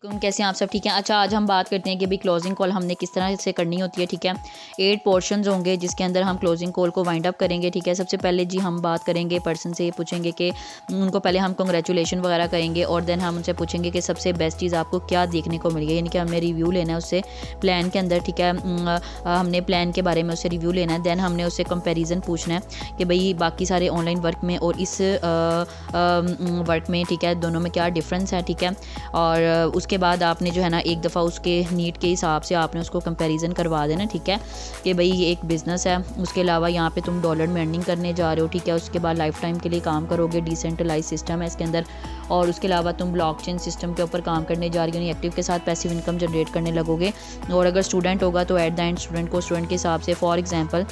कैसे हैं आप सब? ठीक है। अच्छा, आज हम बात करते हैं कि भाई क्लोजिंग कॉल हमने किस तरह से करनी होती है। ठीक है, 8 पोर्शंस होंगे जिसके अंदर हम क्लोजिंग कॉल को वाइंड अप करेंगे। ठीक है, सबसे पहले जी हम बात करेंगे पर्सन से, ये पूछेंगे कि उनको पहले हम कंग्रेचुलेशन वगैरह करेंगे और देन हम उनसे पूछेंगे कि सबसे बेस्ट चीज़ आपको क्या देखने को मिली है, यानी कि हमने रिव्यू लेना है उससे प्लान के अंदर। ठीक है, हमने प्लान के बारे में उससे रिव्यू लेना है। देन हमने उससे कंपेरिजन पूछना है कि भाई बाकी सारे ऑनलाइन वर्क में और इस वर्क में, ठीक है, दोनों में क्या डिफरेंस है। ठीक है, और उसके बाद आपने जो है ना एक दफ़ा उसके नीड के हिसाब से आपने उसको कंपैरिजन करवा देना। ठीक है, कि भाई ये एक बिज़नेस है, उसके अलावा यहाँ पे तुम डॉलर में अर्निंग करने जा रहे हो। ठीक है, उसके बाद लाइफ टाइम के लिए काम करोगे, डिसेंट्रलाइज सिस्टम है इसके अंदर, और उसके अलावा तुम ब्लॉकचेन सिस्टम के ऊपर काम करने जा रही हो, यानी एक्टिव के साथ पैसिव इनकम जनरेट करने लगोगे। और अगर स्टूडेंट होगा तो एट द एंड स्टूडेंट को स्टूडेंट के हिसाब से फॉर एग्जांपल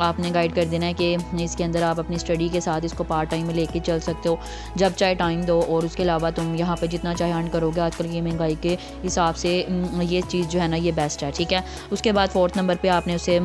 आपने गाइड कर देना है कि इसके अंदर आप अपनी स्टडी के साथ इसको पार्ट टाइम में लेके चल सकते हो जब चाहे टाइम दो, और उसके अलावा तुम यहाँ पे जितना चाहे अर्न करोगे। आजकल की महंगाई के हिसाब से ये चीज़ जो है ना ये बेस्ट है। ठीक है, उसके बाद 4th नंबर पे आपने उसे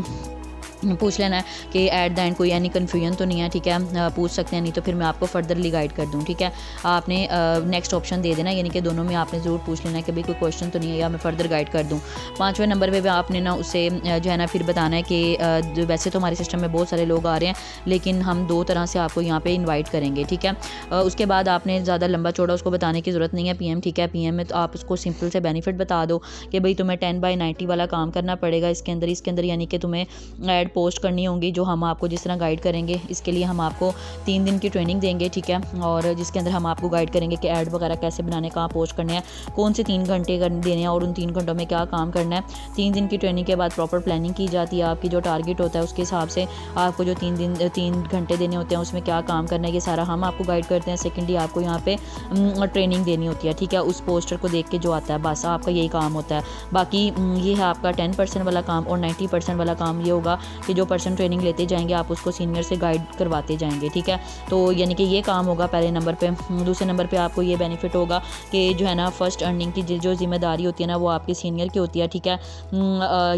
पूछ लेना है कि एट द एंड कोई एनी कन्फ्यूजन तो नहीं है। ठीक है, पूछ सकते हैं, नहीं तो फिर मैं आपको फर्दरली गाइड कर दूँ। ठीक है, आपने नेक्स्ट ऑप्शन दे देना, यानी कि दोनों में आपने ज़रूर पूछ लेना है कि भाई कोई क्वेश्चन तो नहीं है या मैं फर्दर गाइड कर दूँ। 5वें नंबर पे भी आपने ना उससे जो है ना फिर बताना है कि वैसे तो हमारे सिस्टम में बहुत सारे लोग आ रहे हैं, लेकिन हम 2 तरह से आपको यहाँ पे इन्वाइट करेंगे। ठीक है, उसके बाद आपने ज़्यादा लंबा चौड़ा उसको बताने की ज़रूरत नहीं है। PM, ठीक है, PM में तो आप उसको सिंपल से बेनिफिट बता दो कि भाई तुम्हें 10/90 वाला काम करना पड़ेगा इसके अंदर यानी कि तुम्हें ऐड पोस्ट करनी होंगी जो हम आपको जिस तरह गाइड करेंगे। इसके लिए हम आपको 3 दिन की ट्रेनिंग देंगे। ठीक है, और जिसके अंदर हम आपको गाइड करेंगे कि ऐड वगैरह कैसे बनाने, कहाँ पोस्ट करने हैं, कौन से 3 घंटे देने हैं और उन 3 घंटों में क्या काम करना है। 3 दिन की ट्रेनिंग के बाद प्रॉपर प्लानिंग की जाती है, आपकी जो टारगेट होता है उसके हिसाब से आपको जो 3 घंटे देने होते हैं उसमें क्या काम करना है, ये सारा हम आपको गाइड करते हैं। सेकेंडली आपको यहाँ पे ट्रेनिंग देनी होती है। ठीक है, उस पोस्टर को देख के जो आता है बस आपका यही काम होता है। बाकी ये है आपका 10% वाला काम, और 90% वाला काम ये होगा कि जो पर्सन ट्रेनिंग लेते जाएंगे आप उसको सीनियर से गाइड करवाते जाएंगे। ठीक है, तो यानी कि ये काम होगा पहले नंबर पे। दूसरे नंबर पे आपको ये बेनिफिट होगा कि जो है ना फर्स्ट अर्निंग की जो जिम्मेदारी होती है ना वो आपके सीनियर की होती है। ठीक है,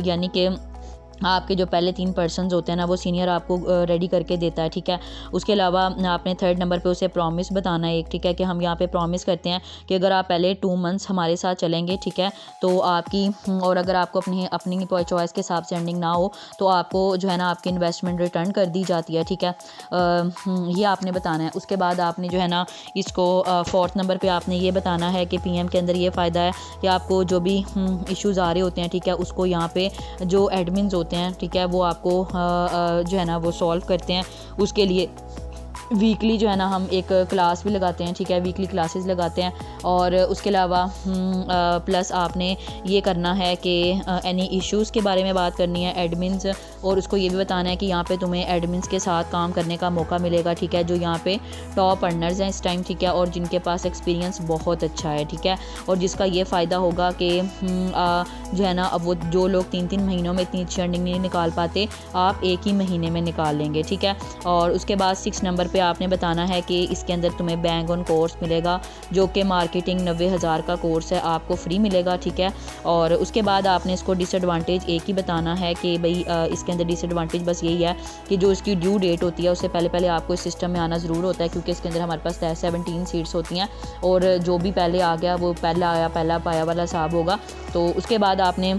यानी कि आपके जो पहले 3 पर्सन्स होते हैं ना वो सीनियर आपको रेडी करके देता है। ठीक है, उसके अलावा आपने 3rd नंबर पे उसे प्रॉमिस बताना है एक। ठीक है, कि हम यहाँ पे प्रॉमिस करते हैं कि अगर आप पहले 2 मंथ्स हमारे साथ चलेंगे, ठीक है, तो आपकी, और अगर आपको अपनी चॉइस के हिसाब से अर्निंग ना हो तो आपको जो है ना आपकी इन्वेस्टमेंट रिटर्न कर दी जाती है। ठीक है, ये आपने बताना है। उसके बाद आपने जो है ना इसको 4th नंबर पर आपने ये बताना है कि PM के अंदर ये फ़ायदा है कि आपको जो भी इश्यूज़ आ रहे होते हैं, ठीक है, उसको यहाँ पे जो एडमिन्स होते हैं, ठीक है, वो आपको जो है ना वो सॉल्व करते हैं। उसके लिए वीकली जो है ना हम एक क्लास भी लगाते हैं। ठीक है, वीकली क्लासेस लगाते हैं, और उसके अलावा प्लस आपने ये करना है कि एनी इश्यूज़ के बारे में बात करनी है एडमिन्स, और उसको ये भी बताना है कि यहाँ पे तुम्हें एडमिन्स के साथ काम करने का मौका मिलेगा। ठीक है, जो यहाँ पे टॉप अर्नर्स हैं इस टाइम, ठीक है, और जिनके पास एक्सपीरियंस बहुत अच्छा है। ठीक है, और जिसका ये फ़ायदा होगा कि जो है ना अब वो जो लोग 3-3 महीनों में इतनी अच्छी अर्निंग नहीं निकाल पाते, आप एक ही महीने में निकाल लेंगे। ठीक है, और उसके बाद 6 नंबर पे आपने बताना है कि इसके अंदर तुम्हें बैंग ऑन कोर्स मिलेगा जो कि मार्केटिंग 90,000 का कोर्स है, आपको फ्री मिलेगा। ठीक है, और उसके बाद आपने इसको डिसएडवांटेज एक ही बताना है कि भाई इसके अंदर डिसएडवांटेज बस यही है कि जो इसकी ड्यू डेट होती है उससे पहले आपको इस सिस्टम में आना ज़रूर होता है, क्योंकि इसके अंदर हमारे पास 17 सीट्स होती हैं, और जो भी पहले आ गया वो पहला आया पहला पाया वाला हिसाब होगा। तो उसके बाद आपने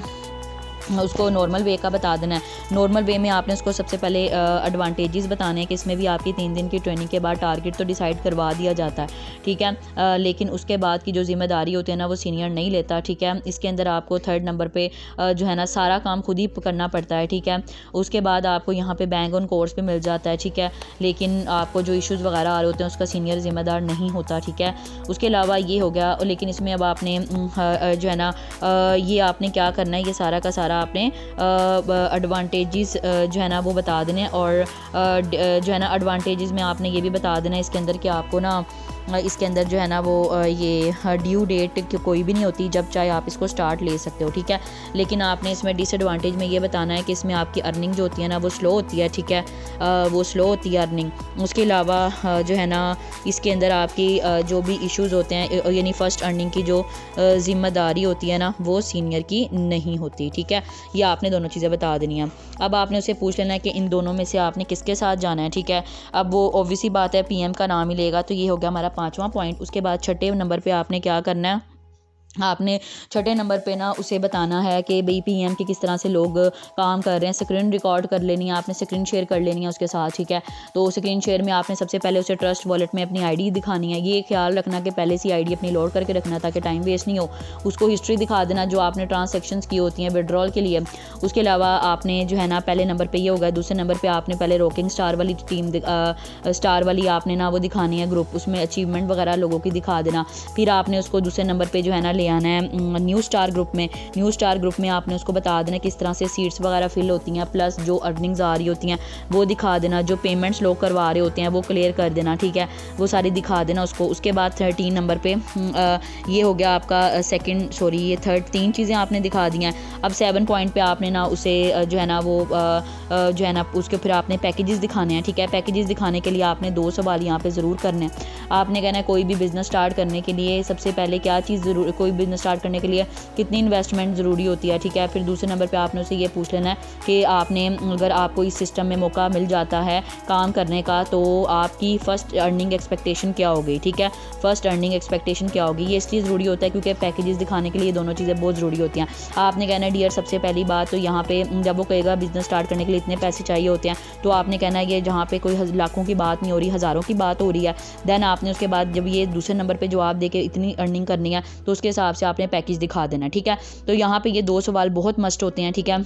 उसको नॉर्मल वे का बता देना है। नॉर्मल वे में आपने उसको सबसे पहले एडवांटेजेस बताने हैं कि इसमें भी आपकी 3 दिन की ट्रेनिंग के बाद टारगेट तो डिसाइड करवा दिया जाता है। ठीक है, लेकिन उसके बाद की जो जिम्मेदारी होती है ना वो सीनियर नहीं लेता। ठीक है, इसके अंदर आपको 3rd नंबर पे जो है ना सारा काम खुद ही करना पड़ता है। ठीक है, उसके बाद आपको यहाँ पे बैंक ऑन कोर्स पे मिल जाता है। ठीक है, लेकिन आपको जो इश्यूज़ वगैरह आ रहे होते हैं उसका सीनियर जिम्मेदार नहीं होता। ठीक है, उसके अलावा ये हो गया, लेकिन इसमें अब आपने जो है ना ये आपने क्या करना है, ये सारा का सारा आपने एडवांटेजेस जो है ना वो बता देने, और जो है ना एडवांटेजेस में आपने ये भी बता देना इसके अंदर कि आपको ना इसके अंदर जो है ना वो ये ड्यू डेट कोई भी नहीं होती, जब चाहे आप इसको स्टार्ट ले सकते हो। ठीक है, लेकिन आपने इसमें डिसएडवांटेज में ये बताना है कि इसमें आपकी अर्निंग जो होती है ना वो स्लो होती है। ठीक है, वो स्लो होती है अर्निंग। उसके अलावा जो है ना इसके अंदर आपकी जो भी इश्यूज़ होते हैं, यानी फ़र्स्ट अर्निंग की जो ज़िम्मेदारी होती है ना वो सीनियर की नहीं होती। ठीक है, ये आपने दोनों चीज़ें बता देनी है। अब आपने उसे पूछ लेना है कि इन दोनों में से आपने किसके साथ जाना है। ठीक है, अब वो ऑब्वियसली बात है PM का नाम ही लेगा, तो ये हो गया हमारा 5वां पॉइंट। उसके बाद 6ठे नंबर पे आपने क्या करना है, आपने छठे नंबर पे ना उसे बताना है कि भाई पीएम के किस तरह से लोग काम कर रहे हैं। स्क्रीन रिकॉर्ड कर लेनी है आपने, स्क्रीन शेयर कर लेनी है उसके साथ, ठीक है। तो स्क्रीन शेयर में आपने सबसे पहले उसे ट्रस्ट वॉलेट में अपनी आईडी दिखानी है। ये ख्याल रखना कि पहले से आईडी अपनी लोड करके रखना ताकि टाइम वेस्ट नहीं हो। उसको हिस्ट्री दिखा देना जो आपने ट्रांजेक्शन्स की होती हैं विड्रॉल के लिए। उसके अलावा आपने जो है ना पहले नंबर पर ये होगा, दूसरे नंबर पर आपने पहले रॉकिंग स्टार वाली टीम स्टार वाली आपने ना वो दिखानी है ग्रुप, उसमें अचीवमेंट वगैरह लोगों की दिखा देना। फिर आपने उसको दूसरे नंबर पर जो है ना ले आना है न्यू स्टार ग्रुप में आपने उसको बता देना किस तरह से सीट्स वगैरह फिल होती हैं, प्लस जो अर्निंग्स आ रही होती हैं वो दिखा देना, जो पेमेंट्स लोग करवा रहे होते हैं वो क्लियर कर देना, ठीक है, वो सारी दिखा देना उसको। उसके बाद 13 नंबर पे ये हो गया आपका ये थर्ड 3 चीज़ें आपने दिखा दी हैं। अब 7 पॉइंट पे आपने ना उसे जो है ना वो जो है ना उसके फिर आपने पैकेजेस दिखाने हैं, ठीक है। पैकेजेस दिखाने के लिए आपने 2 सवाल यहाँ पे ज़रूर करने हैं। आपने कहना है कोई भी बिज़नेस स्टार्ट करने के लिए सबसे पहले क्या चीज़ ज़रूर, कोई बिज़नेस स्टार्ट करने के लिए कितनी इन्वेस्टमेंट ज़रूरी होती है, ठीक है। फिर दूसरे नंबर पे आपने उसे ये पूछ लेना है कि आपने अगर आपको इस सिस्टम में मौका मिल जाता है काम करने का तो आपकी फ़र्स्ट अर्निंग एक्सपेक्टेशन क्या होगी, ठीक है। फ़र्स्ट अर्निंग एक्सपेक्टेशन क्या होगी, ये इसलिए ज़रूरी होता है क्योंकि पैकेजेस दिखाने के लिए दोनों चीज़ें बहुत ज़रूरी होती हैं। आपने कहना है डियर सबसे पहली बात तो यहाँ पे जब वो कहेगा बिज़नेस स्टार्ट करने के लिए इतने पैसे चाहिए होते हैं तो आपने कहना है ये जहाँ पे कोई लाखों की बात नहीं हो रही, हज़ारों की बात हो रही है। देन आपने उसके बाद जब ये दूसरे नंबर पे जवाब दे के इतनी अर्निंग करनी है तो उसके हिसाब से आपने पैकेज दिखा देना, ठीक है। तो यहाँ पे ये 2 सवाल बहुत मस्ट होते हैं, ठीक है।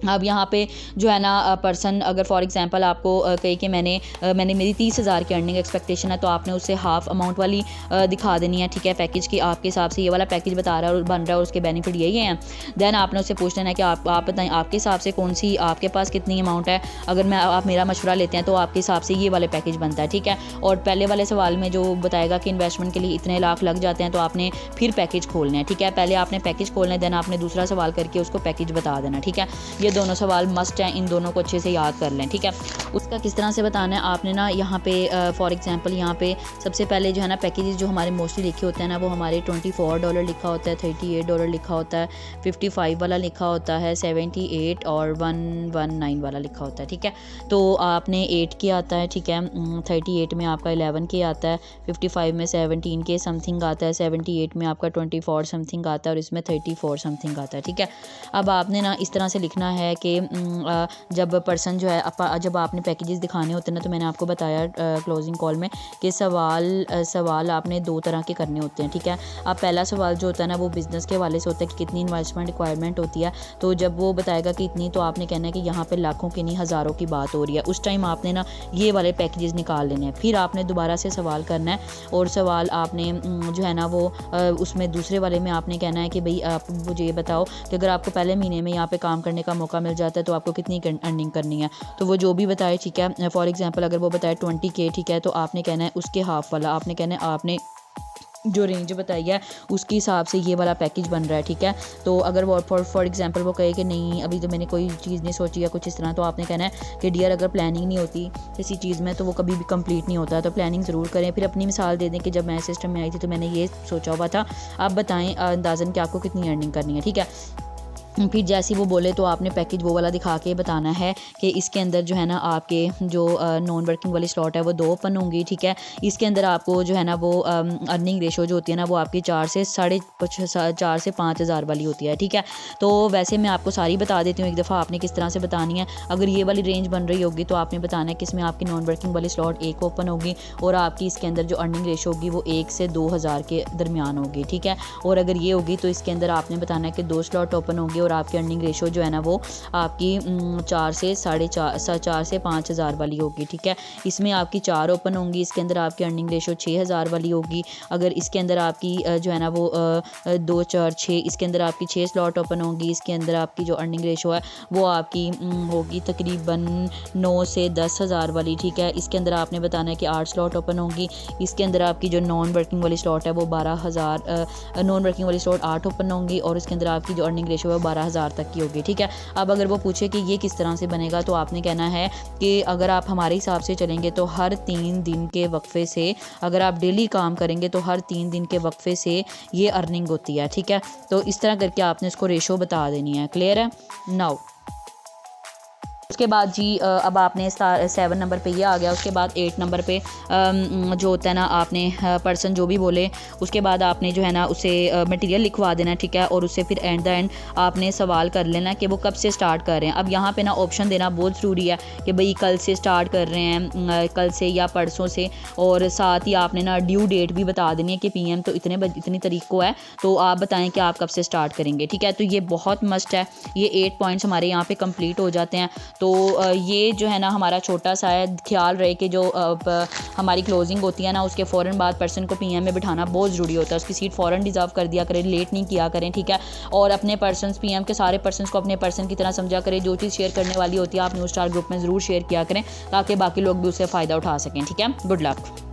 अब यहाँ पे जो है ना पर्सन अगर फॉर एग्जांपल आपको कहे कि मैंने मेरी 30,000 की अर्निंग एक्सपेक्टेशन है तो आपने उससे हाफ अमाउंट वाली दिखा देनी है, ठीक है। पैकेज की आपके हिसाब से ये वाला पैकेज बता रहा है और बन रहा है और उसके बेनिफिट यही हैं। देन आपने उससे पूछ लेना है कि आप बताएं आपके हिसाब से कौन सी आपके पास कितनी अमाउंट है। अगर आप मेरा मशवरा लेते हैं तो आपके हिसाब से ये वाले पैकेज बनता है, ठीक है। और पहले वाले सवाल में जो बताएगा कि इन्वेस्टमेंट के लिए इतने लाख लग जाते हैं तो आपने फिर पैकेज खोलना है, ठीक है। पहले आपने पैकेज खोलना है, देन आपने दूसरा सवाल करके उसको पैकेज बता देना, ठीक है। ये दोनों सवाल मस्ट हैं, इन दोनों को अच्छे से याद कर लें, ठीक है। उसका किस तरह से बताना है आपने ना यहाँ पे फॉर एग्जांपल यहाँ पे सबसे पहले जो है ना पैकेजेस जो हमारे मोस्टली लिखे होते हैं ना वो हमारे $24 लिखा होता है, $38 लिखा होता है, 55 वाला लिखा होता है, 78 और 119 वाला लिखा होता है, ठीक है। तो आपने 8 के आता है, ठीक है, 38 में आपका 11 के आता है, 55 में 17 के समथिंग आता है, 78 में आपका 24 समथिंग आता है और इसमें 34 समथिंग आता है, ठीक है। अब आपने ना इस तरह से लिखना है कि जब पर्सन जो है जब आपने पैकेजेस दिखाने होते हैं ना तो मैंने आपको बताया क्लोजिंग कॉल में कि सवाल आपने 2 तरह के करने होते हैं, ठीक है। अब पहला सवाल जो होता है ना वो बिज़नेस के हवाले से होता है कि कितनी इन्वेस्टमेंट रिक्वायरमेंट होती है। तो जब वो बताएगा कि इतनी तो आपने कहना है कि यहाँ पे लाखों की नहीं हज़ारों की बात हो रही है, उस टाइम आपने ना ये वाले पैकेजेस निकाल लेने हैं। फिर आपने दोबारा से सवाल करना है और सवाल आपने जो है ना वो उसमें दूसरे वाले में आपने कहना है कि भाई आप मुझे ये बताओ कि अगर आपको पहले महीने में यहाँ पे काम करने का मौका मिल जाता है तो आपको कितनी अर्निंग करनी है। तो वो जो भी बताए, ठीक है। फॉर एग्जांपल अगर वो बताए 20K, ठीक है, तो आपने कहना है उसके हाफ वाला, आपने कहना है आपने जो रेंज बताई है उसके हिसाब से ये वाला पैकेज बन रहा है, ठीक है। तो अगर वो फॉर एग्जांपल वो कहे कि नहीं अभी तो मैंने कोई चीज़ नहीं सोची या कुछ इस तरह, तो आपने कहना है कि डियर अगर प्लानिंग नहीं होती किसी चीज़ में तो वो कभी भी कंप्लीट नहीं होता, तो प्लानिंग ज़रूर करें। फिर अपनी मिसाल दे दें कि जब मैं सिस्टम में आई थी तो मैंने ये सोचा हुआ था, आप बताएं अंदाज़न कि आपको कितनी अर्निंग करनी है, ठीक है। फिर जैसे वो बोले तो आपने पैकेज वो वाला दिखा के बताना है कि इसके अंदर जो है ना आपके जो नॉन वर्किंग वाली स्लॉट है वो 2 ओपन होंगी, ठीक है। इसके अंदर आपको जो है ना वो अर्निंग रेशो जो होती है ना वो आपकी 4 से 5,000 वाली होती है, ठीक है। तो वैसे मैं आपको सारी बता देती हूँ एक दफ़ा, आपने किस तरह से बतानी है। अगर ये वाली रेंज बन रही होगी तो आपने बताना है कि इसमें आपकी नॉन वर्किंग वाली स्लॉट 1 ओपन होगी और आपकी इसके अंदर जो अर्निंग रेशो होगी वो 1 से 2,000 के दरमियान होगी, ठीक है। और अगर ये होगी तो इसके अंदर आपने बताना है कि 2 स्लॉट ओपन होंगे और आपकी अर्निंग रेशो जो है ना वो आपकी 4 से 5,000 वाली होगी, ठीक है। इसमें आपकी 4 ओपन होंगी, इसके अंदर आपकी अर्निंग रेशो 6,000 वाली होगी। अगर इसके अंदर आपकी जो है ना वो 2, 4, 6 इसके अंदर आपकी 6 स्लॉट ओपन होंगी, इसके अंदर आपकी जो अर्निंग रेशो है वो आपकी होगी तकरीबन 9 से 10,000 वाली, ठीक है। इसके अंदर आपने बताना है कि 8 स्लॉट ओपन होंगी, इसके अंदर आपकी जो नॉन वर्किंग वाली स्लॉट है वो 12,000 नॉन वर्किंग वाली स्लॉट 8 ओपन होंगी और इसके अंदर आपकी जो अर्निंग रेशो है 12,000 तक की होगी, ठीक है। अब अगर वो पूछे कि ये किस तरह से बनेगा तो आपने कहना है कि अगर आप हमारे हिसाब से चलेंगे तो हर 3 दिन के वक्फे से, अगर आप डेली काम करेंगे तो हर 3 दिन के वक्फे से ये अर्निंग होती है, ठीक है। तो इस तरह करके आपने इसको रेशो बता देनी है। क्लियर है नाउ? उसके बाद जी अब आपने 7 नंबर पे ये आ गया। उसके बाद 8 नंबर पे जो होता है ना, आपने पर्सन जो भी बोले उसके बाद आपने जो है ना उसे मटेरियल लिखवा देना, ठीक है। और उससे फिर एट द एंड आपने सवाल कर लेना कि वो कब से स्टार्ट कर रहे हैं। अब यहाँ पे ना ऑप्शन देना बहुत ज़रूरी है कि भाई कल से स्टार्ट कर रहे हैं, कल से या परसों से, और साथ ही आपने ना ड्यू डेट भी बता देनी है कि PM तो इतनी तारीख को है, तो आप बताएं कि आप कब से स्टार्ट करेंगे, ठीक है। तो ये बहुत मस्ट है। ये 8 पॉइंट्स हमारे यहाँ पे कंप्लीट हो जाते हैं। तो ये जो है ना हमारा छोटा सा है, ख्याल रहे कि जो हमारी क्लोजिंग होती है ना उसके फ़ौरन बाद पर्सन को PM में बिठाना बहुत ज़रूरी होता है। उसकी सीट फ़ौरन रिजर्व कर दिया करें, लेट नहीं किया करें, ठीक है। और अपने पर्सन्स PM के सारे पर्सन्स को अपने पर्सन की तरह समझा करें। जो चीज़ शेयर करने वाली होती है आप न्यूज़ स्टार ग्रुप में ज़रूर शेयर किया करें ताकि बाकी लोग भी उससे फ़ायदा उठा सकें, ठीक है। Good luck.